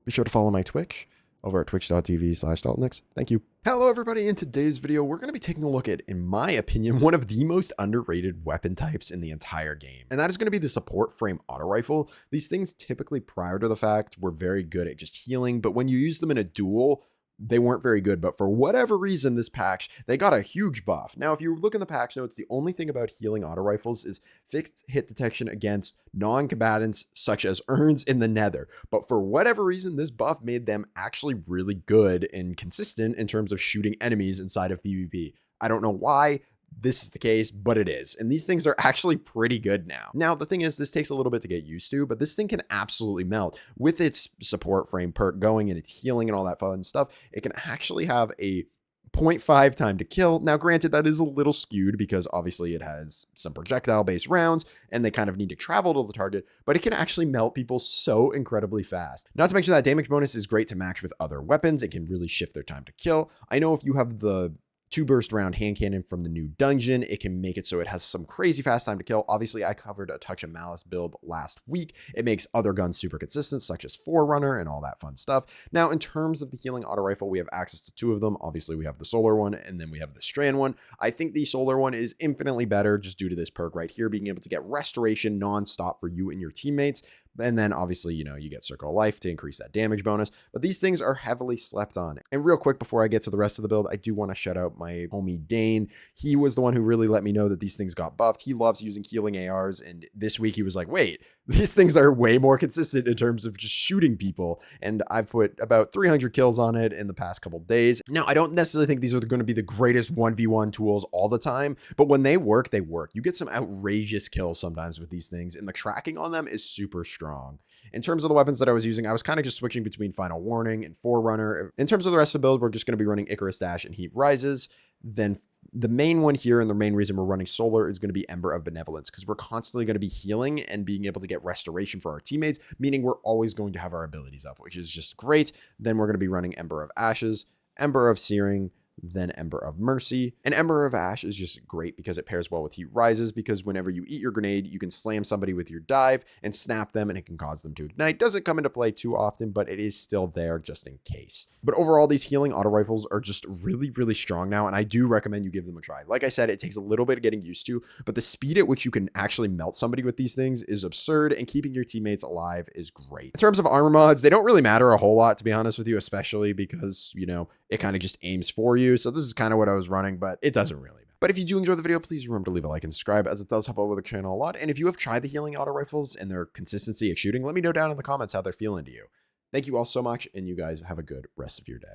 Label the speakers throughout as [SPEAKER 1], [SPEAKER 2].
[SPEAKER 1] Be sure to follow my Twitch over at twitch.tv/Daltnix. Thank you. Hello, everybody. In today's video, we're going to be taking a look at, in my opinion, one of the most underrated weapon types in the entire game. And that is going to be the support frame auto rifle. These things typically prior to the fact were very good at just healing, but when you use them in a duel, they weren't very good, but for whatever reason, this patch, they got a huge buff. Now, if you look in the patch notes, the only thing about healing auto rifles is fixed hit detection against non-combatants such as urns in the nether. But for whatever reason, this buff made them actually really good and consistent in terms of shooting enemies inside of PvP. I don't know why this is the case, but it is. And these things are actually pretty good now. Now, the thing is, this takes a little bit to get used to, but this thing can absolutely melt. With its support frame perk going and its healing and all that fun stuff, it can actually have a 0.5 time to kill. Now, granted, that is a little skewed because obviously it has some projectile-based rounds and they kind of need to travel to the target, but it can actually melt people so incredibly fast. Not to mention that damage bonus is great to match with other weapons. It can really shift their time to kill. I know if you have the 2-burst round hand cannon from the new dungeon, it can make it so it has some crazy fast time to kill. Obviously, I covered a Touch of Malice build last week. It makes other guns super consistent, such as Forerunner and all that fun stuff. Now, in terms of the healing auto rifle, we have access to 2 of them. Obviously, we have the solar one, and then we have the Strand one. I think the solar one is infinitely better just due to this perk right here, being able to get restoration non-stop for you and your teammates. And then obviously, you know, you get Circle of Life to increase that damage bonus, but these things are heavily slept on. And real quick, before I get to the rest of the build, I do want to shout out my homie Deign. He was the one who really let me know that these things got buffed. He loves using healing ARs. And this week he was like, wait, these things are way more consistent in terms of just shooting people. And I've put about 300 kills on it in the past couple days. Now, I don't necessarily think these are going to be the greatest 1v1 tools all the time, but when they work, they work. You get some outrageous kills sometimes with these things, and the tracking on them is super strong. In terms of the weapons that I was using, I was kind of just switching between Final Warning and Forerunner. In terms of the rest of the build, we're just going to be running Icarus Dash and Heat Rises. Then the main one here, and the main reason we're running Solar, is going to be Ember of Benevolence, because we're constantly going to be healing and being able to get restoration for our teammates, meaning we're always going to have our abilities up, which is just great. Then we're going to be running Ember of Ashes, Ember of Searing, then Ember of Mercy. And Ember of Ash is just great because it pairs well with Heat Rises, because whenever you eat your grenade, you can slam somebody with your dive and snap them, and it can cause them to ignite. Doesn't come into play too often, but it is still there just in case. But overall, these healing auto rifles are just really, really strong now, and I do recommend you give them a try. Like I said, it takes a little bit of getting used to, but the speed at which you can actually melt somebody with these things is absurd, and keeping your teammates alive is great. In terms of armor mods, they don't really matter a whole lot, to be honest with you, especially because, you know, it kind of just aims for you. So this is kind of what I was running, but it doesn't really matter. But if you do enjoy the video, please remember to leave a like and subscribe, as it does help out with the channel a lot. And if you have tried the healing auto rifles and their consistency at shooting, let me know down in the comments how they're feeling to you. Thank you all so much, and you guys have a good rest of your day.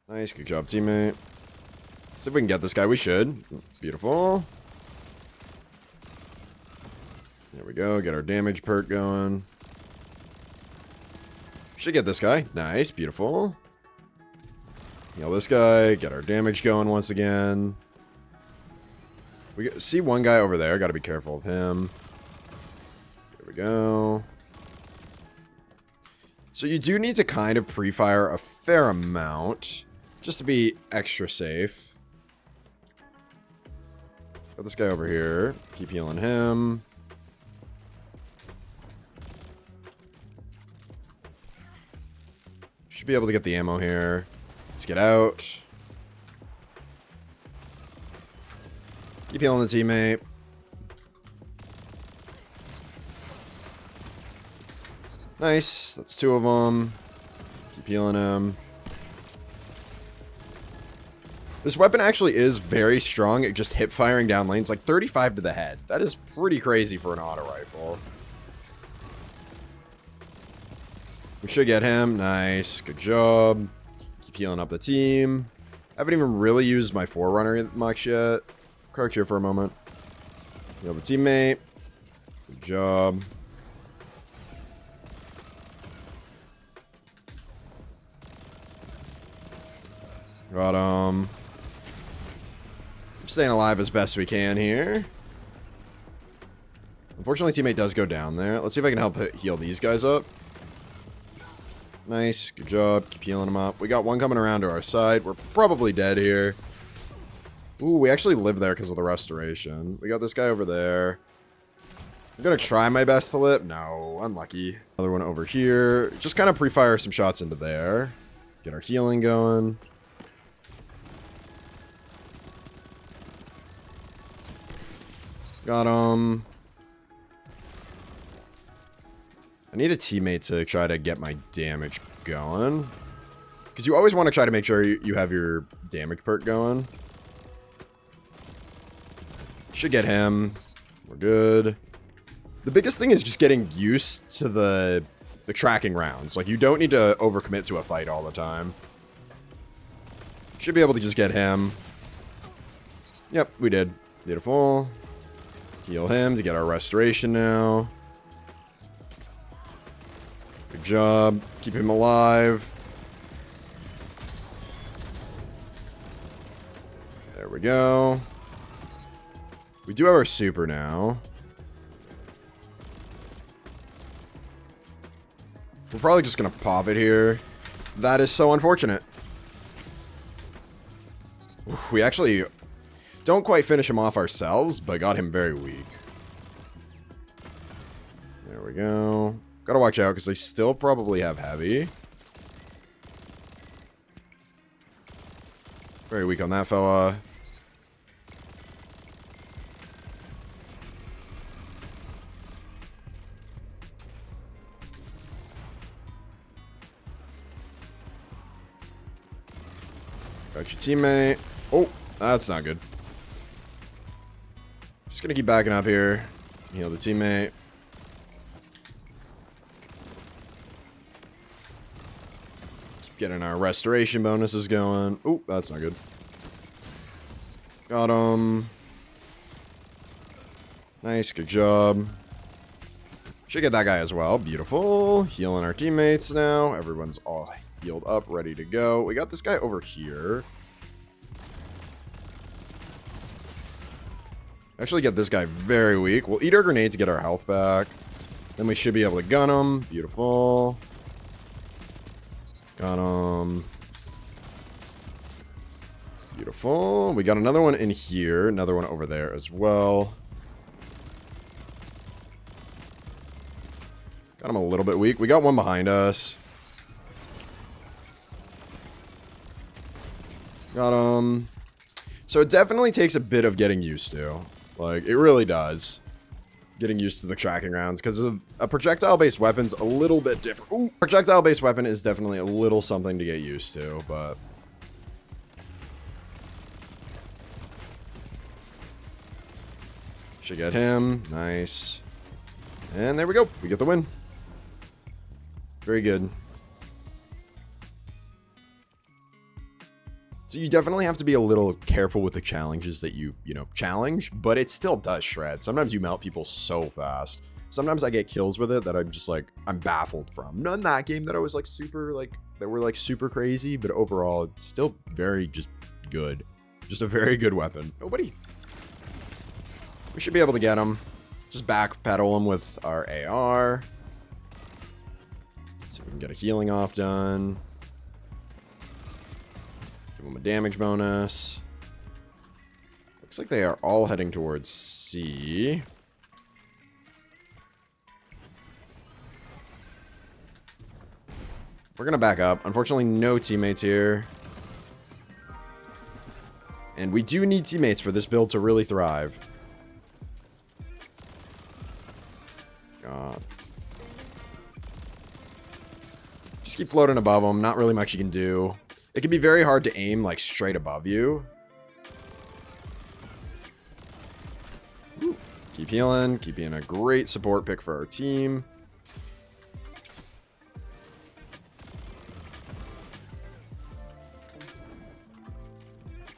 [SPEAKER 1] Nice, good job, teammate. Let's see if we can get this guy. We should. Beautiful. There we go. Get our damage perk going. Should get this guy. Nice, beautiful. Heal this guy, get our damage going once again. We see one guy over there, got to be careful of him. There we go. So you do need to kind of pre-fire a fair amount, just to be extra safe. Got this guy over here, keep healing him. Should be able to get the ammo here. Let's get out. Keep healing the teammate. Nice. That's 2 of them. Keep healing him. This weapon actually is very strong at just hip firing down lanes, like 35 to the head. That is pretty crazy for an auto rifle. We should get him. Nice. Good job. Healing up the team. I haven't even really used my Forerunner much yet. Crouch here for a moment. Heal the teammate. Good job. Got him. Staying alive as best we can here. Unfortunately, teammate does go down there. Let's see if I can help heal these guys up. Nice. Good job. Keep healing them up. We got one coming around to our side. We're probably dead here. Ooh, we actually live there because of the restoration. We got this guy over there. I'm gonna try my best to lip. No, unlucky. Another one over here. Just kind of pre-fire some shots into there. Get our healing going. Got him. I need a teammate to try to get my damage going. Because you always want to try to make sure you have your damage perk going. Should get him. We're good. The biggest thing is just getting used to the tracking rounds. Like, you don't need to overcommit to a fight all the time. Should be able to just get him. Yep, we did. Beautiful. Heal him to get our restoration now. Good job. Keep him alive. There we go. We do have our super now. We're probably just going to pop it here. That is so unfortunate. Oof, we actually don't quite finish him off ourselves, but got him very weak. There we go. Gotta watch out because they still probably have heavy. Very weak on that fella. Got your teammate. Oh, that's not good. Just gonna keep backing up here. Heal the teammate. Keep getting our restoration bonuses going. Oh, that's not good. Got him. Nice, good job. Should get that guy as well. Beautiful. Healing our teammates now. Everyone's all healed up, ready to go. We got this guy over here. Actually get this guy very weak. We'll eat our grenade to get our health back. Then we should be able to gun him. Beautiful. Got him. Beautiful. We got another one in here. Another one over there as well. Got him a little bit weak. We got one behind us. Got him. So it definitely takes a bit of getting used to. Like, it really does. Getting used to the tracking rounds. Because a projectile-based weapon's a little bit different. Ooh, projectile-based weapon is definitely a little something to get used to, but... Should get him. Nice. And there we go. We get the win. Very good. So you definitely have to be a little careful with the challenges that you challenge, but it still does shred. Sometimes you melt people so fast. Sometimes I get kills with it that I'm just like, I'm baffled from. None that game that I was like super, like, that were like super crazy, but overall, it's still very just good. Just a very good weapon. Nobody. We should be able to get him. Just backpedal him with our AR. See if we can get a healing off done. Give him a damage bonus. Looks like they are all heading towards C. We're gonna back up. Unfortunately, no teammates here. And we do need teammates for this build to really thrive. God. Just keep floating above them. Not really much you can do. It can be very hard to aim, like, straight above you. Ooh. Keep healing. Keep being a great support pick for our team.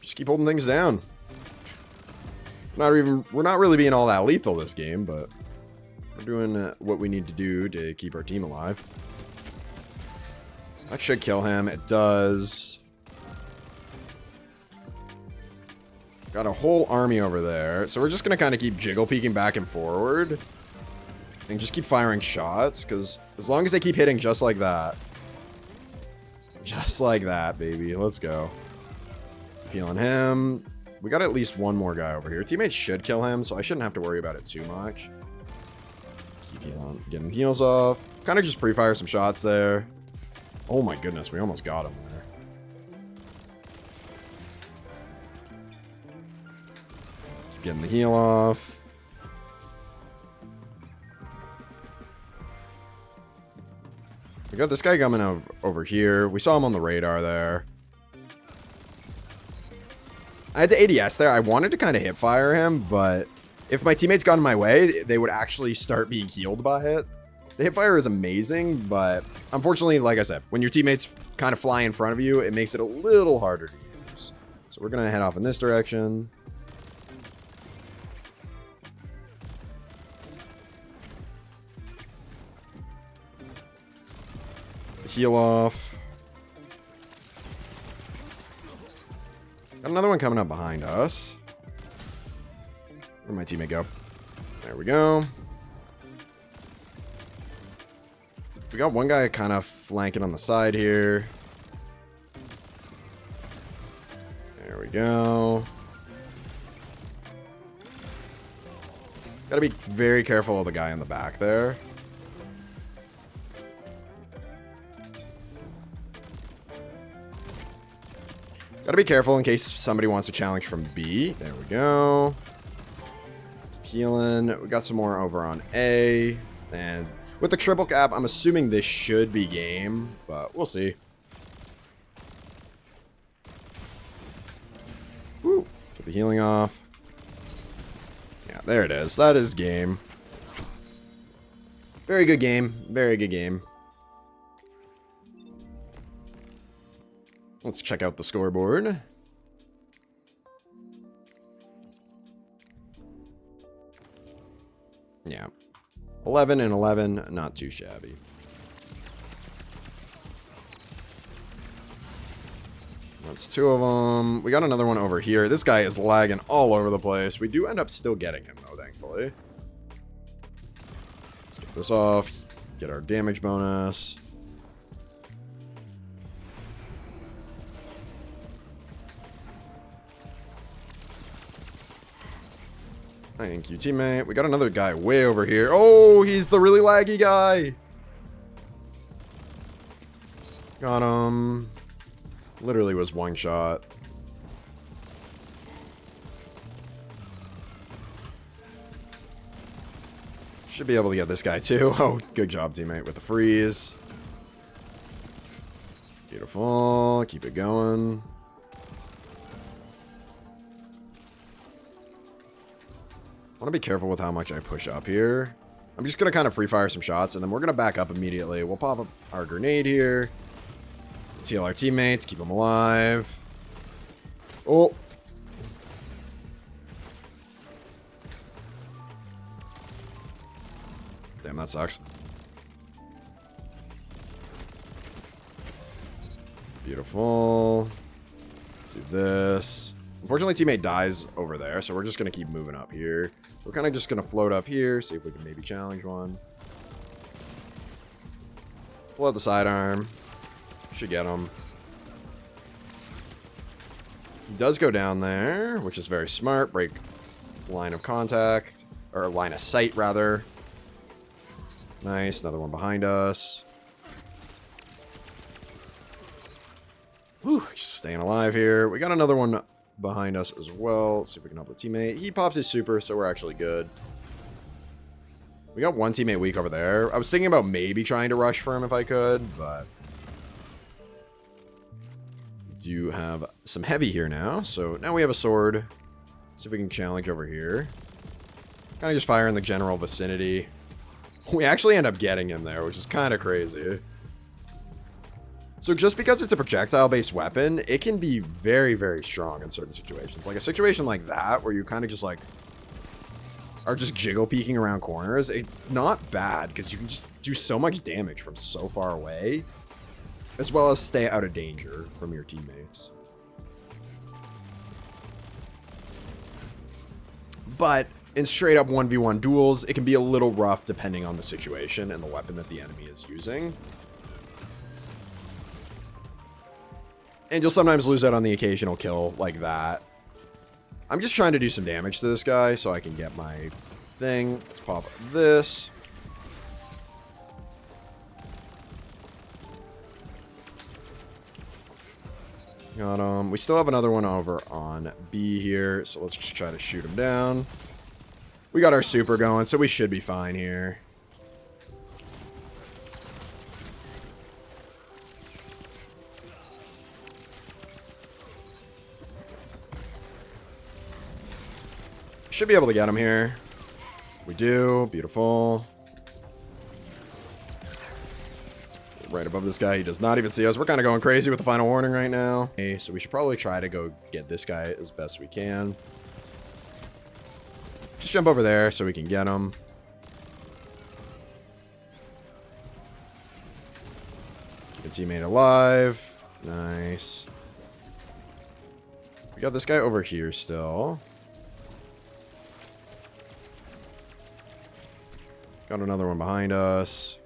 [SPEAKER 1] Just keep holding things down. We're not really being all that lethal this game, but we're doing what we need to do to keep our team alive. That should kill him. It does. Got a whole army over there. So we're just going to kind of keep jiggle peeking back and forward. And just keep firing shots. Because as long as they keep hitting just like that. Just like that, baby. Let's go. Healing him. We got at least one more guy over here. Teammates should kill him, so I shouldn't have to worry about it too much. Keep healing, getting heals off. Kind of just pre-fire some shots there. Oh my goodness, we almost got him there. Keep getting the heal off. We got this guy coming over here. We saw him on the radar there. I had to ADS there. I wanted to kind of hip fire him, but if my teammates got in my way, they would actually start being healed by it. The hip fire is amazing, but unfortunately, like I said, when your teammates kind of fly in front of you, it makes it a little harder to use. So we're going to head off in this direction. Heal off. Got another one coming up behind us. Where'd my teammate go? There we go. We got one guy kind of flanking on the side here. There we go. Gotta be very careful of the guy in the back there. Gotta be careful in case somebody wants to challenge from B. There we go. Keep healing. We got some more over on A. And with the triple cap, I'm assuming this should be game, but we'll see. Woo. Get the healing off. Yeah, there it is. That is game. Very good game. Very good game. Let's check out the scoreboard. Yeah. 11 and 11, not too shabby. That's two of them. We got another one over here. This guy is lagging all over the place. We do end up still getting him, though, thankfully. Let's get this off. Get our damage bonus. Thank you, teammate. We got another guy way over here. Oh, he's the really laggy guy. Got him. Literally was one shot. Should be able to get this guy too. Oh, good job, teammate, with the freeze. Beautiful. Keep it going. I want to be careful with how much I push up here. I'm just going to kind of pre-fire some shots, and then we're going to back up immediately. We'll pop up our grenade here. Let's heal our teammates. Keep them alive. Oh. Damn, that sucks. Beautiful. Do this. Unfortunately, teammate dies over there, so we're just going to keep moving up here. We're kind of just going to float up here, see if we can maybe challenge one. Pull out the sidearm. Should get him. He does go down there, which is very smart. Break line of contact, or line of sight, rather. Nice. Another one behind us. Whew, just staying alive here. We got another one behind us as well. Let's see if we can help the teammate. He pops his super, so we're actually good. We got one teammate weak over there. I was thinking about maybe trying to rush for him if I could, but do have some heavy here now. So now we have a sword. Let's see if we can challenge over here. Kind of just fire in the general vicinity. We actually end up getting him there, which is kind of crazy. So just because it's a projectile-based weapon, it can be very, very strong in certain situations. Like a situation like that, where you kind of just like are just jiggle peeking around corners. It's not bad because you can just do so much damage from so far away, as well as stay out of danger from your teammates. But in straight up 1v1 duels, it can be a little rough depending on the situation and the weapon that the enemy is using. And you'll sometimes lose out on the occasional kill like that. I'm just trying to do some damage to this guy so I can get my thing. Let's pop this. Got him. We still have another one over on B here, so let's just try to shoot him down. We got our super going, so we should be fine here. Should be able to get him here. We do. Beautiful. Right above this guy. He does not even see us. We're kind of going crazy with the final warning right now. Okay, so we should probably try to go get this guy as best we can. Just jump over there so we can get him. Keep a teammate alive. Nice. We got this guy over here still. Got another one behind us.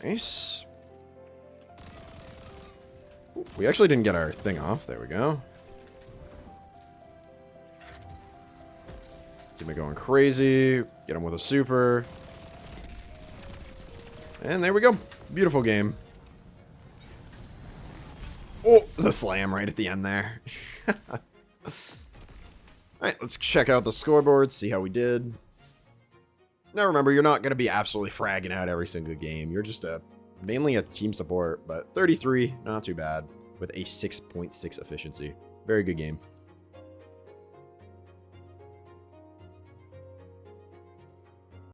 [SPEAKER 1] Nice. Ooh, we actually didn't get our thing off. There we go. Teammate going crazy. Get him with a super. And there we go. Beautiful game. Oh, the slam right at the end there. Alright, let's check out the scoreboard, see how we did. Now remember, you're not going to be absolutely fragging out every single game. You're just mainly a team support, but 33, not too bad, with a 6.6 efficiency. Very good game.